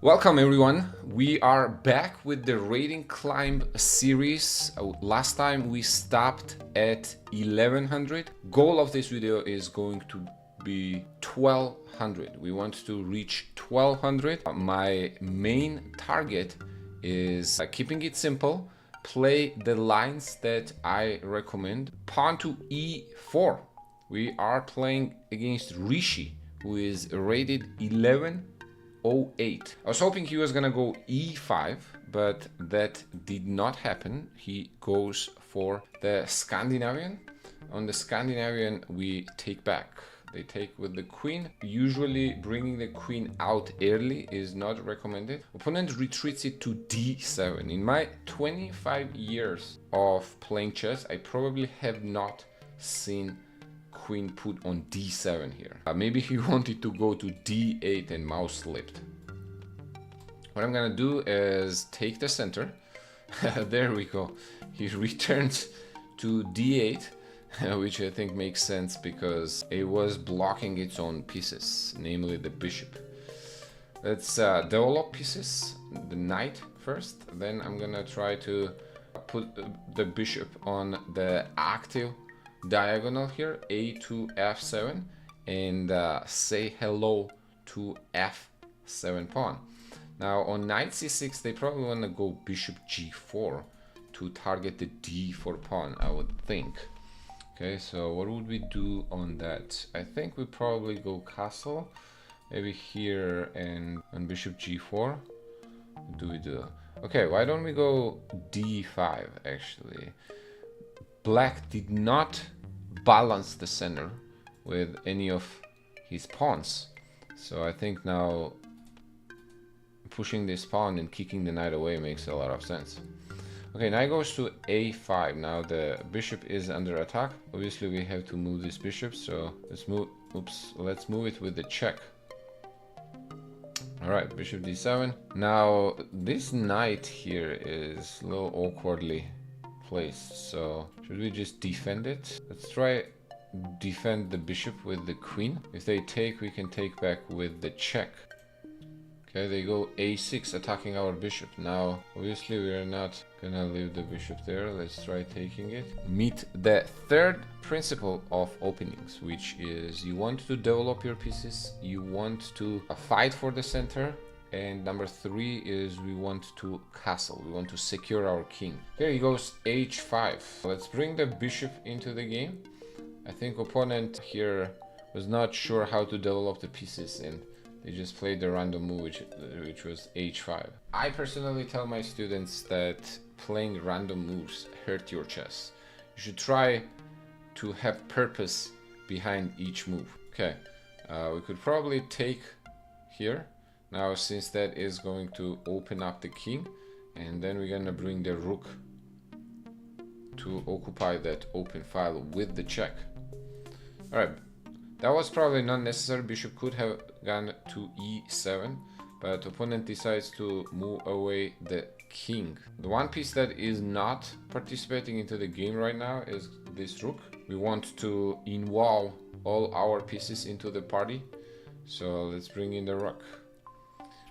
Welcome everyone. We are back with the rating climb series. Last time we stopped at 1100. Goal of this video is going to be 1200. We want to reach 1200. My main target is keeping it simple. Play the lines that I recommend. Pawn to e4. We are playing against Rishi, who is rated 1108. I was hoping he was gonna go e5, but that did not happen. He goes for the Scandinavian. On the Scandinavian, we take back. They take with the queen. Usually bringing the queen out early is not recommended. Opponent retreats it to d7. In my 25 years of playing chess, I probably have not seen queen put on d7 here. Maybe he wanted to go to d8 and mouse slipped. What I'm gonna do is take the center. There we go. He returns to d8, which I think makes sense because it was blocking its own pieces, namely the bishop. Let's develop pieces, the knight first, then I'm gonna try to put the bishop on the active diagonal here, a to f7, and say hello to f7 pawn. Now on knight c6 they probably want to go bishop g4 to target the d4 pawn, I would think. Okay, so what would we do on that? I think we probably go castle, maybe here, and on bishop g4. What do we do? Okay, why don't we go d5 actually? Black did not balance the center with any of his pawns, so I think now pushing this pawn and kicking the knight away makes a lot of sense. Okay, knight goes to a5. Now the bishop is under attack. Obviously we have to move this bishop, so let's move it with the check. All right, bishop d7. Now this knight here is a little awkwardly placed, so should we just defend it? Let's try defend the bishop with the queen. If they take, we can take back with the check. Okay, they go a6, attacking our bishop. Now obviously we are not gonna leave the bishop there. Let's try taking it. Meet the third principle of openings, which is you want to develop your pieces, you want to fight for the center, and number three is we want to castle, we want to secure our king. Here he goes h5. Let's bring the bishop into the game. I think opponent here was not sure how to develop the pieces and they just played the random move, which was h5. I personally tell my students that playing random moves hurt your chess. You should try to have purpose behind each move. Okay, we could probably take here. Now, since that is going to open up the king, and then we're gonna bring the rook to occupy that open file with the check. All right, that was probably not necessary. Bishop could have gone to e7, but opponent decides to move away the king. The one piece that is not participating into the game right now is this rook. We want to involve all our pieces into the party, so let's bring in the rook.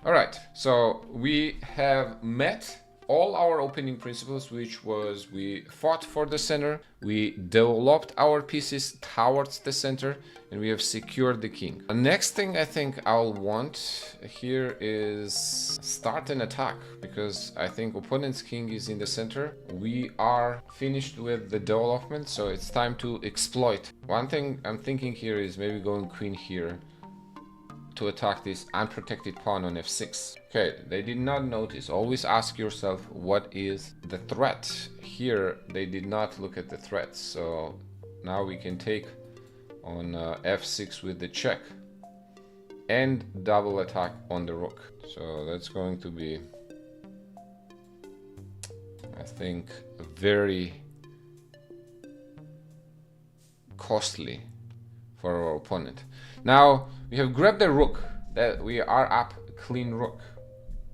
All right, so we have met all our opening principles, which was we fought for the center, we developed our pieces towards the center, and we have secured the king. The next thing I think I'll want here is start an attack, because I think opponent's king is in the center. We are finished with the development, so it's time to exploit. One thing I'm thinking here is maybe going queen here to attack this unprotected pawn on f6. Okay, they did not notice. Always ask yourself what is the threat. Here they did not look at the threats, so now we can take on f6 with the check and double attack on the rook. So that's going to be, I think, very costly for our opponent. Now we have grabbed the rook, that we are up clean rook.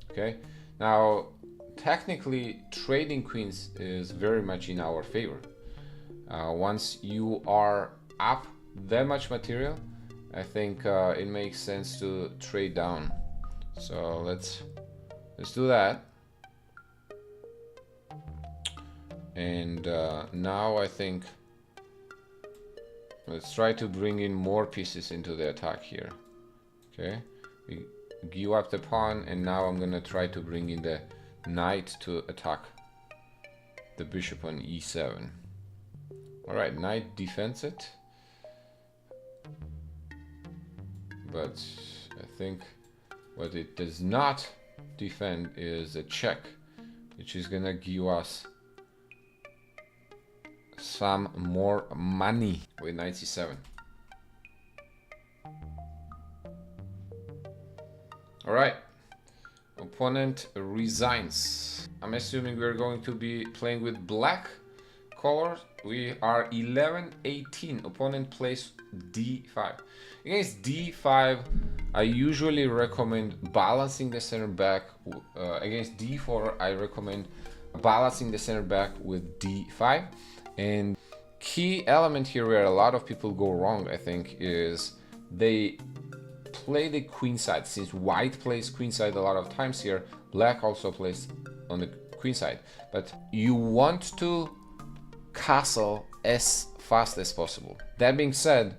Okay, now technically trading queens is very much in our favor. Once you are up that much material, I think it makes sense to trade down. So let's do that. And now I think let's try to bring in more pieces into the attack here. Okay, we give up the pawn, and now I'm gonna try to bring in the knight to attack the bishop on e7. All right, knight defends it, but I think what it does not defend is a check, which is gonna give us some more money with knight c7. All right, opponent resigns. I'm assuming we're going to be playing with black colors. We are 11-18. Opponent plays d5. Against d5, I usually recommend balancing the center back. Against d4, I recommend balancing the center back with d5. And key element here where a lot of people go wrong, I think, is they play the queen side. Since white plays queen side a lot of times here, black also plays on the queen side. But you want to castle as fast as possible. That being said,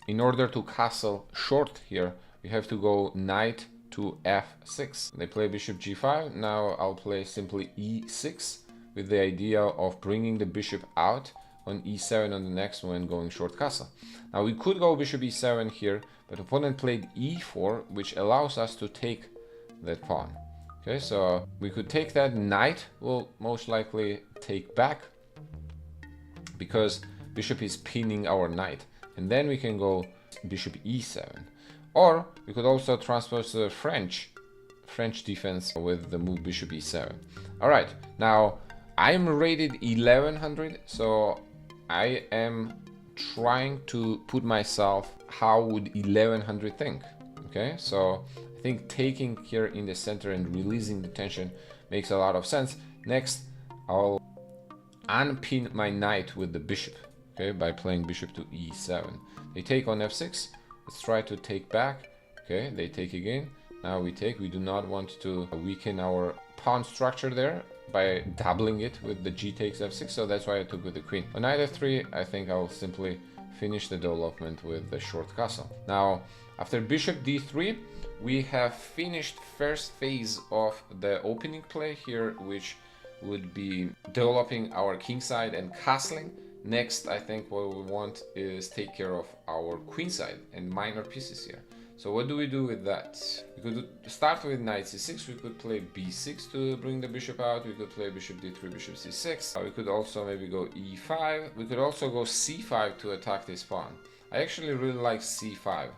in order to castle short here, you have to go knight to f6. They play bishop g5. Now I'll play simply e6 with the idea of bringing the bishop out on e7 on the next one, going short castle. Now we could go bishop e7 here, but opponent played e4, which allows us to take that pawn. Okay, so we could take that. Knight will most likely take back because bishop is pinning our knight, and then we can go bishop e7. Or we could also transpose the French defense with the move bishop e7. All right, now I'm rated 1100, so I am trying to put myself, how would 1100 think? Okay, so I think taking here in the center and releasing the tension makes a lot of sense. Next, I'll unpin my knight with the bishop, okay, by playing bishop to e7. They take on f6. Let's try to take back. Okay, they take again. Now we take. We do not want to weaken our pawn structure there by doubling it with the g takes f6, so that's why I took with the queen. On knight f3, I think I'll simply finish the development with the short castle. Now, after bishop d3, we have finished first phase of the opening play here, which would be developing our kingside and castling. Next, I think what we want is take care of our queenside and minor pieces here. So what do we do with that? We could start with knight c6, we could play b6 to bring the bishop out, we could play bishop d3, bishop c6, we could also maybe go e5, we could also go c5 to attack this pawn. I actually really like c5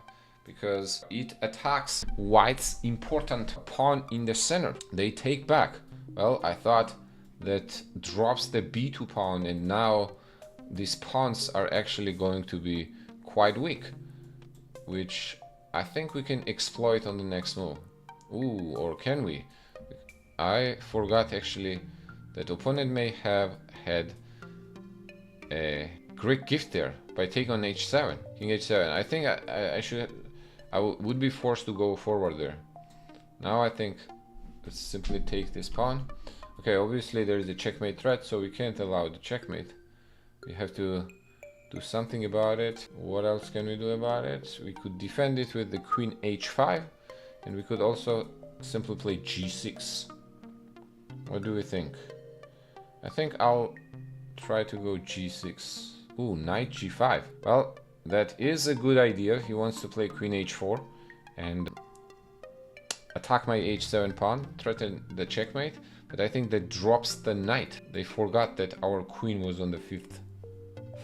because it attacks white's important pawn in the center. They take back. Well, I thought that drops the b2 pawn, and now these pawns are actually going to be quite weak, which I think we can exploit on the next move. Ooh, or can we? I forgot actually that opponent may have had a great gift there by taking on h7, king h7. I think I would be forced to go forward there. Now I think let's simply take this pawn. Okay, obviously there is a checkmate threat, so we can't allow the checkmate. We have to do something about it. What else can we do about it? We could defend it with the queen h5, and we could also simply play g6. What do we think? I think I'll try to go g6. Ooh, knight g5. Well, that is a good idea. He wants to play queen h4 and attack my h7 pawn, threaten the checkmate, but I think that drops the knight. They forgot that our queen was on the 5th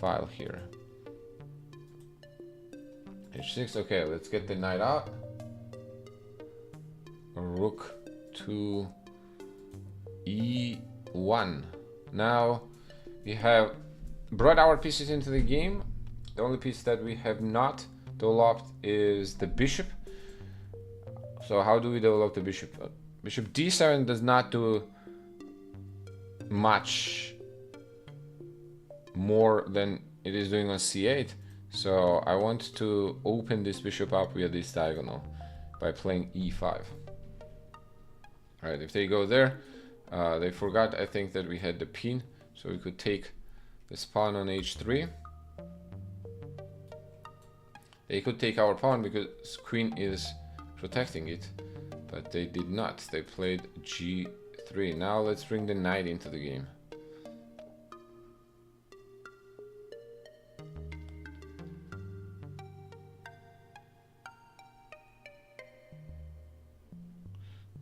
file here. h6. Okay, let's get the knight out. Rook to e1. Now we have brought our pieces into the game. The only piece that we have not developed is the bishop. So how do we develop the bishop? Bishop d7 does not do much more than it is doing on c8. So I want to open this bishop up via this diagonal by playing e5. Alright, if they go there, they forgot, I think, that we had the pin, so we could take the pawn on h3. They could take our pawn because queen is protecting it, but they did not. They played g3. Now let's bring the knight into the game.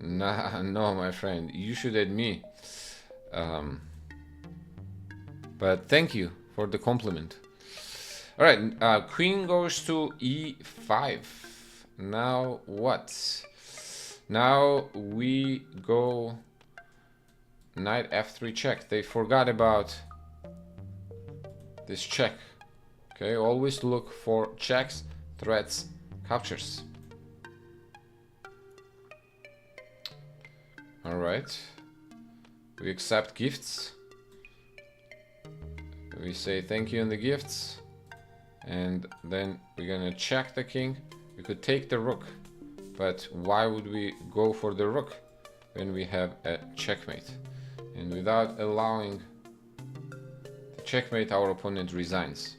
Nah, no, my friend, you shoot at me. But thank you for the compliment. All right, queen goes to e5. Now what? Now we go knight f3 check. They forgot about this check. Okay, always look for checks, threats, captures. All right, we accept gifts. We say thank you in the gifts, and then we're gonna check the king. We could take the rook, but why would we go for the rook when we have a checkmate? And without allowing the checkmate, our opponent resigns.